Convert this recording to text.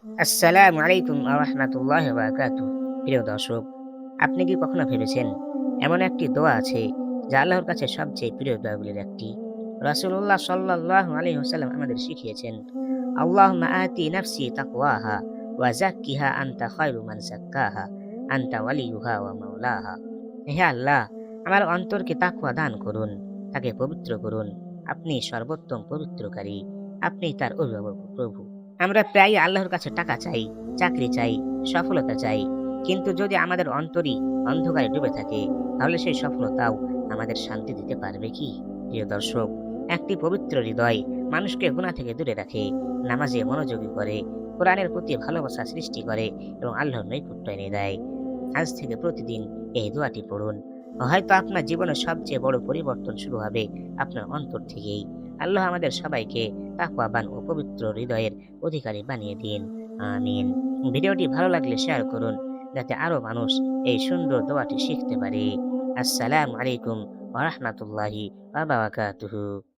আসসালামু আলাইকুম ওয়া রাহমাতুল্লাহি ওয়া বারাকাতুহু। প্রিয় দর্শক, আপনি কি কখনো ভেবেছেন এমন একটি দোয়া আছে যা আল্লাহর কাছে সবচেয়ে প্রিয় দোয়াগুলির একটি? রাসূলুল্লাহ সাল্লাল্লাহু আলাইহি ওয়াসাল্লাম আমাদের শিখিয়েছেন, আল্লাহুম্মা আতি নাফসি তাকওয়াহা ওয়া যাক্কিহা আনতা খায়রু মান যাক্কাহা আনতা ওয়ালিয়ুহা ওয়া মাওলাহা। হে আল্লাহ, আমার অন্তরকে তাকওয়া দান করুন, তাকে পবিত্র করুন। আপনি সর্বোত্তম পবিত্রকারী, আপনি তার অভিভাবক ও প্রভু। আমরা প্রায়ই আল্লাহর কাছে টাকা চাই, চাকরি চাই, সফলতা চাই। কিন্তু যদি আমাদের অন্তরই অন্ধকারে ডুবে থাকে, তাহলে সেই সফলতাও আমাদের শান্তি দিতে পারবে কি? প্রিয় দর্শক, একটি পবিত্র হৃদয় মানুষকে গুনাহ থেকে দূরে রাখে, নামাজে মনোযোগী করে, কোরআনের প্রতি ভালোবাসা সৃষ্টি করে এবং আল্লাহর নৈকট্য এনে দেয়। আজ থেকে প্রতিদিন এই দোয়াটি পড়ুন। হয়তো আপনার জীবনের সবচেয়ে বড় পরিবর্তন শুরু হবে আপনার অন্তর থেকেই। আল্লাহ আমাদের সবাইকে তাকওয়াবান ও পবিত্র হৃদয়ের অধিকারী বানিয়ে দিন। আমিন। ভিডিওটি ভালো লাগলে শেয়ার করুন, যাতে আরো মানুষ এই সুন্দর দোয়াটি শিখতে পারে। আসসালামু আলাইকুম ওয়া রাহমাতুল্লাহি ওয়া বারাকাতুহু।